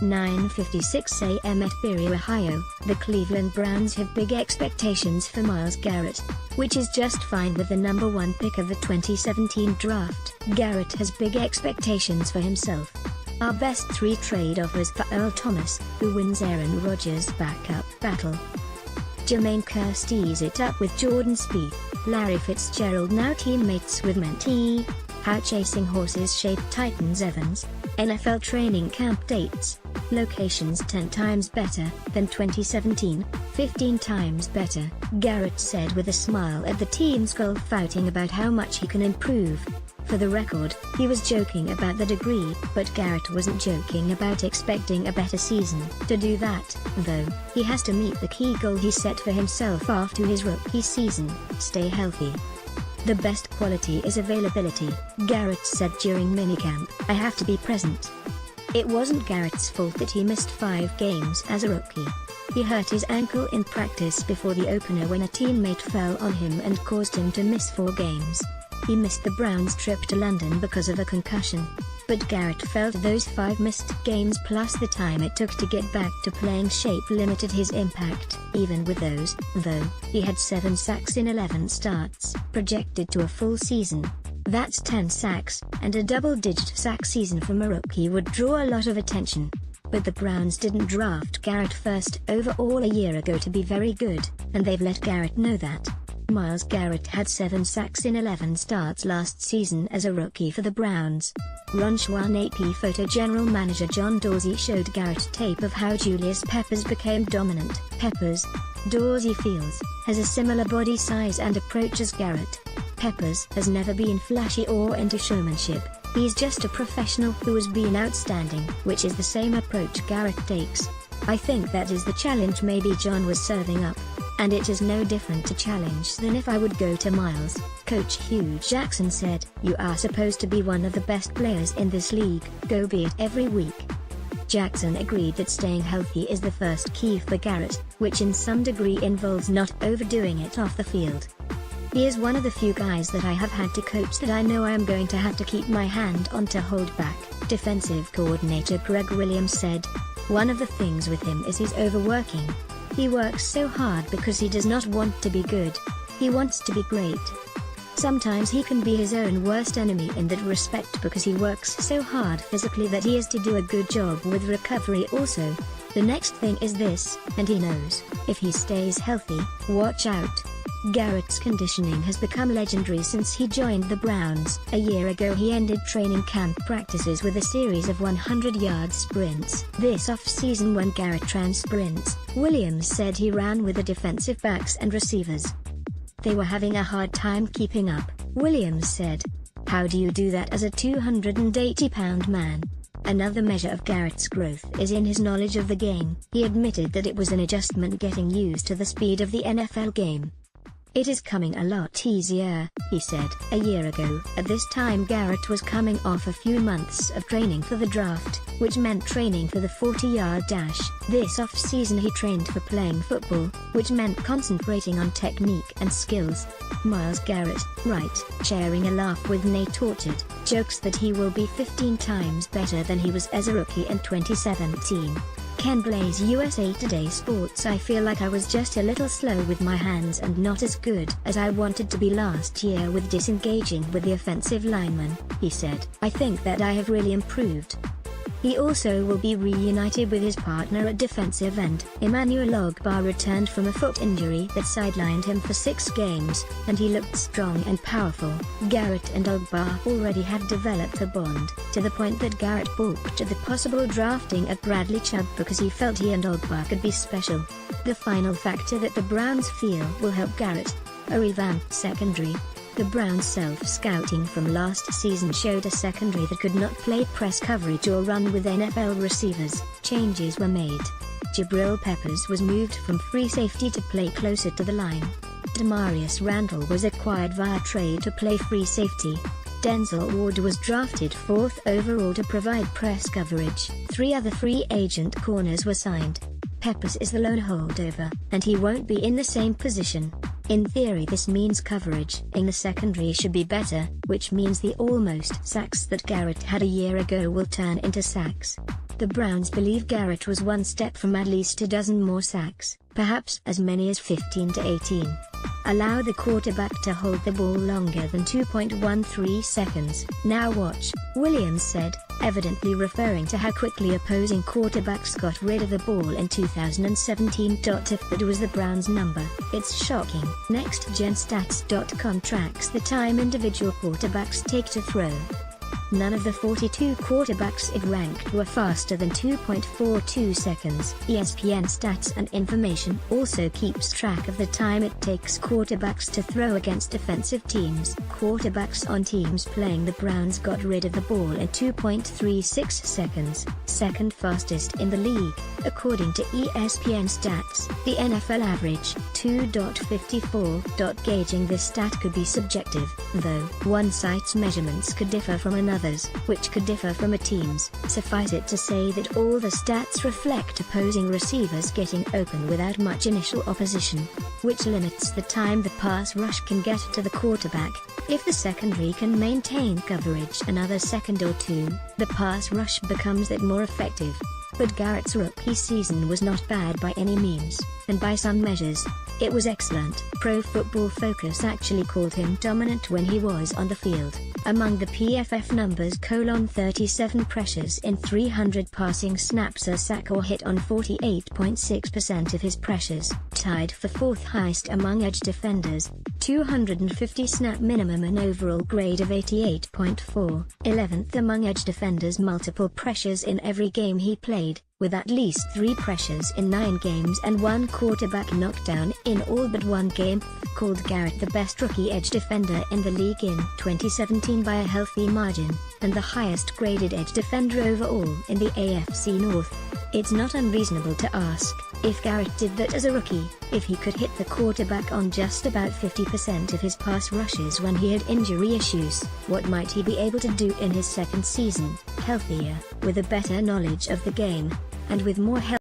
9:56 a.m. at ETBEREA, Ohio. The Cleveland Browns have big expectations for Myles Garrett, which is just fine with the number 1 pick of the 2017 draft. Garrett has big expectations for himself. Our best 3 trade offers for Earl Thomas, who wins Aaron Rodgers' backup battle. Jermaine Kearse tees it up with Jordan Spieth. Larry Fitzgerald now teammates with mentee. How chasing horses shaped Titans Evans. NFL training camp dates. Locations 10 times better than 2017, 15 times better, Garrett said with a smile at the team's golf outing about how much he can improve. For the record, he was joking about the degree, but Garrett wasn't joking about expecting a better season. To do that, though, he has to meet the key goal he set for himself after his rookie season: stay healthy. The best quality is availability, Garrett said during minicamp. I have to be present. It wasn't Garrett's fault that he missed 5 games as a rookie. He hurt his ankle in practice before the opener when a teammate fell on him and caused him to miss 4 games. He missed the Browns' trip to London because of a concussion. But Garrett felt those 5 missed games plus the time it took to get back to playing shape limited his impact. Even with those, though, he had 7 sacks in 11 starts. Projected to a full season, that's 10 sacks, and a double-digit sack season from a rookie would draw a lot of attention. But the Browns didn't draft Garrett first overall a year ago to be very good, and they've let Garrett know that. Myles Garrett had 7 sacks in 11 starts last season as a rookie for the Browns. Ron Schwan AP Photo General Manager John Dorsey showed Garrett tape of how Julius Peppers became dominant. Peppers, Dorsey feels, has a similar body size and approach as Garrett. Peppers has never been flashy or into showmanship. He's just a professional who has been outstanding, which is the same approach Garrett takes. I think that is the challenge maybe John was serving up. And it is no different to challenge than if I would go to Myles. Coach Hugh Jackson said, "You are supposed to be one of the best players in this league, go be it every week." Jackson agreed that staying healthy is the first key for Garrett, which in some degree involves not overdoing it off the field. He is one of the few guys that I have had to coach that I know I am going to have to keep my hand on to hold back, defensive coordinator Greg Williams said. One of the things with him is his overworking. He works so hard because he does not want to be good. He wants to be great. Sometimes he can be his own worst enemy in that respect because he works so hard physically that he has to do a good job with recovery also. The next thing is this, and he knows, if he stays healthy, watch out. Garrett's conditioning has become legendary since he joined the Browns. A year ago he ended training camp practices with a series of 100-yard sprints. This off-season when Garrett ran sprints, Williams said he ran with the defensive backs and receivers. They were having a hard time keeping up, Williams said. How do you do that as a 280-pound man? Another measure of Garrett's growth is in his knowledge of the game. He admitted that it was an adjustment getting used to the speed of the NFL game. It is coming a lot easier, he said. A year ago, at this time Garrett was coming off a few months of training for the draft, which meant training for the 40-yard dash. This off-season he trained for playing football, which meant concentrating on technique and skills. Myles Garrett, right, sharing a laugh with Nate Orchard, jokes that he will be 15 times better than he was as a rookie in 2017. Ken Blaze USA Today Sports. I feel like I was just a little slow with my hands and not as good as I wanted to be last year with disengaging with the offensive lineman, he said. I think that I have really improved. He also will be reunited with his partner at defensive end. Emmanuel Ogbah returned from a foot injury that sidelined him for 6 games, and he looked strong and powerful. Garrett and Ogbah already had developed a bond, to the point that Garrett balked at the possible drafting of Bradley Chubb because he felt he and Ogbah could be special. The final factor that the Browns feel will help Garrett: a revamped secondary. The Browns' self-scouting from last season showed a secondary that could not play press coverage or run with NFL receivers. Changes were made. Jabril Peppers was moved from free safety to play closer to the line. Demarius Randall was acquired via trade to play free safety. Denzel Ward was drafted 4th overall to provide press coverage. 3 other free agent corners were signed. Peppers is the lone holdover, and he won't be in the same position. In theory this means coverage in the secondary should be better, which means the almost sacks that Garrett had a year ago will turn into sacks. The Browns believe Garrett was one step from at least a dozen more sacks, perhaps as many as 15 to 18. Allow the quarterback to hold the ball longer than 2.13 seconds. Now watch, Williams said, evidently referring to how quickly opposing quarterbacks got rid of the ball in 2017. If that was the Browns' number, it's shocking. NextGenStats.com tracks the time individual quarterbacks take to throw. None of the 42 quarterbacks it ranked were faster than 2.42 seconds. ESPN Stats and Information also keeps track of the time it takes quarterbacks to throw against defensive teams. Quarterbacks on teams playing the Browns got rid of the ball in 2.36 seconds, second fastest in the league. According to ESPN Stats, the NFL average, 2.54. Gauging this stat could be subjective, though. One site's measurements could differ from another's, which could differ from a team's. Suffice it to say that all the stats reflect opposing receivers getting open without much initial opposition, which limits the time the pass rush can get to the quarterback. If the secondary can maintain coverage another second or two, the pass rush becomes that more effective. But Garrett's rookie season was not bad by any means, and by some measures, it was excellent. Pro Football Focus actually called him dominant when he was on the field. Among the PFF numbers: 37 pressures in 300 passing snaps, a sack or hit on 48.6% of his pressures, tied for fourth highest among edge defenders, 250 snap minimum, an overall grade of 88.4, 11th among edge defenders, multiple pressures in every game he played, with at least 3 pressures in 9 games and 1 quarterback knockdown in all but 1 game, called Garrett the best rookie edge defender in the league in 2017 by a healthy margin, and the highest graded edge defender overall in the AFC North. It's not unreasonable to ask, if Garrett did that as a rookie, if he could hit the quarterback on just about 50% of his pass rushes when he had injury issues, what might he be able to do in his second season, healthier, with a better knowledge of the game, and with more help?